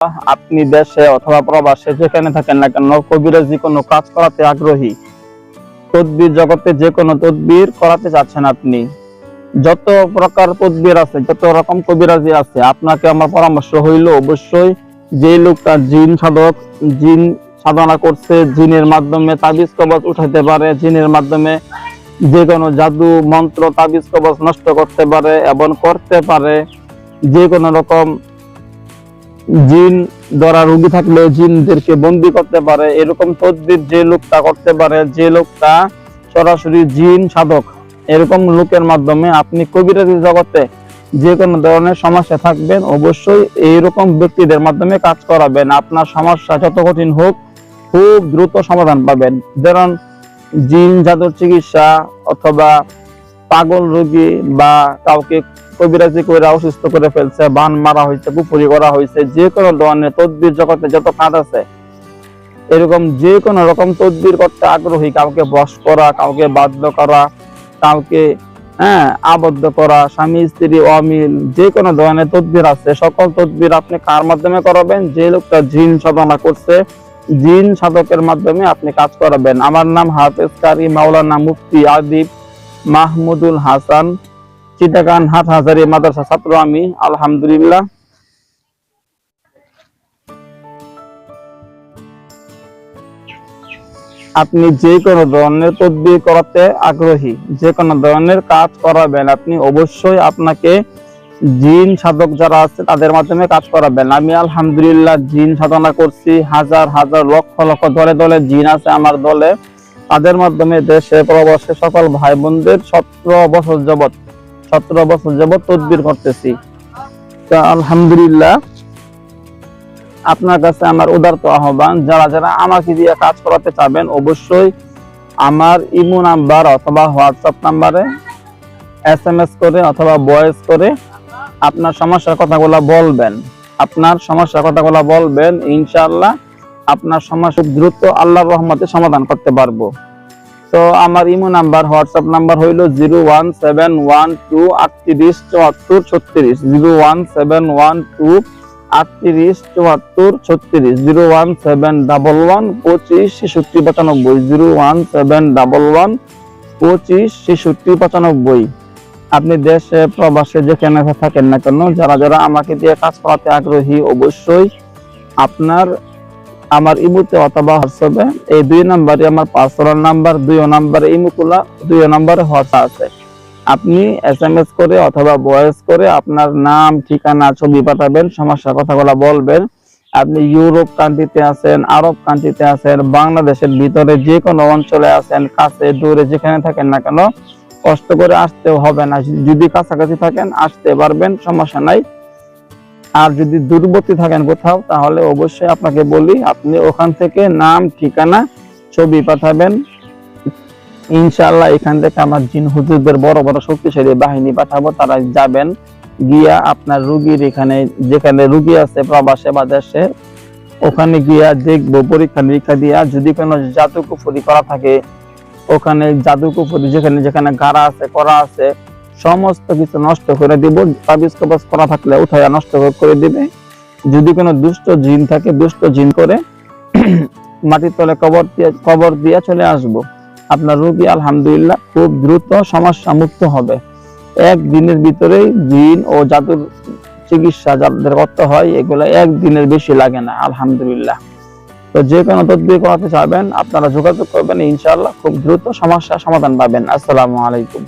আপনি দেশে অথবা প্রবাসে যেখানে থাকেন না কেন, কবিরাজি কোনো কাজ করাতে আগ্রহী, তদবির জগতে যে কোনো তদবির করাতে চাচ্ছেন, আপনি যত প্রকার তদবির আছে, যত রকম কবিরাজি আছে, আপনাকে আমার পরামর্শ হইল অবশ্যই যে লোকটা জিন সাধক, জিন সাধনা করছে, জিনের মাধ্যমে তাবিজ কবজ উঠাইতে পারে, জিনের মাধ্যমে যে কোনো জাদু মন্ত্র তাবিজ কবজ নষ্ট করতে পারে এবং করতে পারে, যে কোনো রকম জিন দ্বারা রোগী থাকলে জিনদেরকে বন্দি করতে পারে, এরকম তদবির যে লোকটা করতে পারে, যে লোকটা সরাসরি জিন সাধক, এরকম লোকের মাধ্যমে আপনি কবিরাজি জগতে যে কোনো ধরনের সমস্যা থাকবেন, অবশ্যই এইরকম ব্যক্তিদের মাধ্যমে কাজ করাবেন। আপনার সমস্যা যত কঠিন হোক খুব দ্রুত সমাধান পাবেন। যেমন জিন জাদুর চিকিৎসা অথবা পাগল রোগী বা কাউকে কবিরাজি করে অসুস্থ করে ফেলছে, বান মারা হয়েছে, কুপুরি করা হয়েছে, যে কোনো ধরনের তদবির জগতে যত কাজ আছে, এরকম যে কোনো রকম তদবির করতে আগ্রহী, কাউকে বশ করা, কাউকে বাধ্য করা, কাউকে আবদ্ধ করা, স্বামী স্ত্রী অমিল, যে কোনো ধরনের তদবির আছে, সকল তদবির আপনি কার মাধ্যমে করাবেন? যে লোকটা জিন সাধনা করছে, জিন সাধকের মাধ্যমে আপনি কাজ করাবেন। আমার নাম হাফেজ কারি মাওলানা মুফতি আদিব মাহমুদুল হাসান, চিটাগাং হাটহাজারী মাদ্রাসা ছাত্র আমি, আলহামদুলিল্লাহ। আপনি যে কোনো ধরনের তদবির করাতে আগ্রহী, যে কোনো ধরনের কাজ করাবেন, আপনি অবশ্যই আপনাকে জিন সাধক যারা আছে তাদের মাধ্যমে কাজ করাবেন। আমি আলহামদুলিল্লাহ জিন সাধনা করছি, হাজার হাজার লক্ষ লক্ষ দলে দলে জিন আছে আমার দলে, তাদের মাধ্যমে দেশে প্রবাসে সকল ভাই বোনদের 17 বছর যাবত তদবির করতেছি। তো আলহামদুলিল্লাহ, আপনার কাছে আমার উদারত আহ্বান, যারা যারা আমাকে দিয়ে কাজ করাতে চাবেন, অবশ্যই আমার ইমো নাম্বার অথবা হোয়াটসঅ্যাপ নাম্বারে SMS করে অথবা ভয়েস করে আপনার সমস্যার কথাগুলো বলবেন। ইনশাআল্লাহ আপনার সমস্যা দ্রুত আল্লাহর রহমতে সমাধান করতে পারবো। তো আমার ইমো নাম্বার হোয়াটসঅ্যাপ নাম্বার হইল 01712387436, 01712387436, 01711256695, 01711256695। আপনি দেশে প্রবাসে যেখানে থাকেন না কেন, যারা যারা আমাকে দিয়ে কাজ করাতে আগ্রহী, অবশ্যই আপনার আমার ইমোতে অথবা হোয়াটসঅ্যাপে এই 2 নাম্বারে আমার পার্সোনাল নাম্বার, 2 নাম্বারে ইমোগুলা, 2 নাম্বারে হোয়াটসঅ্যাপ আছে। আপনি SMS করে অথবা ভয়েস করে আপনার নাম, ঠিকানা, ছবি পাঠাবেন, সমস্যার কথাগুলো বলবেন। আপনি ইউরোপ কান্ট্রিতে আছেন, আরব কান্ট্রিতে আছেন, বাংলাদেশের ভিতরে যে কোনো অঞ্চলে আছেন, কাছে দূরে যেখানে থাকেন না কেন, কষ্ট করে আসতেও হবে না। যদি কাছাকাছি থাকেন আসতে পারবেন, সমস্যা নাই। আর যদি দূরবর্তী থাকেন কোথাও, তাহলে অবশ্যই আপনাকে বলি আপনি ওখান থেকে নাম, ঠিকানা, ছবি পাঠাবেন। ইনশাআল্লাহ এখান থেকে আমার জিন হুজুরদের বড় বড় শক্তিশালী বাহিনী পাঠাবো, তারা যাবেন গিয়া আপনার রোগীর এখানে যেখানে রোগী আছে প্রবাসে বা দেশে, ওখানে গিয়া দেখবো, পরীক্ষা নিরীক্ষা দিয়া যদি কোনো জাদু কুফরি করা থাকে, ওখানে জাদু কুফরি যেখানে যেখানে গাড়া আছে, করা আছে, সমস্ত কিছু নষ্ট করে দিব। তাবিজ কবজ করা থাকলে উঠাইয়া নষ্ট করে দিবে। যদি কোনো দুষ্ট জিন থাকে, দুষ্ট জিন করে মাটির তলে কবর দিয়ে চলে আসবো। আপনার রোগী আলহামদুলিল্লাহ খুব দ্রুত সমস্যা মুক্ত হবে। একদিনের ভিতরেই জিন ও জাদুর চিকিৎসা যাদের করতে হয়, এগুলো একদিনের বেশি লাগে না আলহামদুলিল্লাহ। তো যে কোনো তদবির করাতে চাবেন আপনারা যোগাযোগ করবেন, ইনশাআল্লাহ খুব দ্রুত সমস্যার সমাধান পাবেন। আসসালামু আলাইকুম।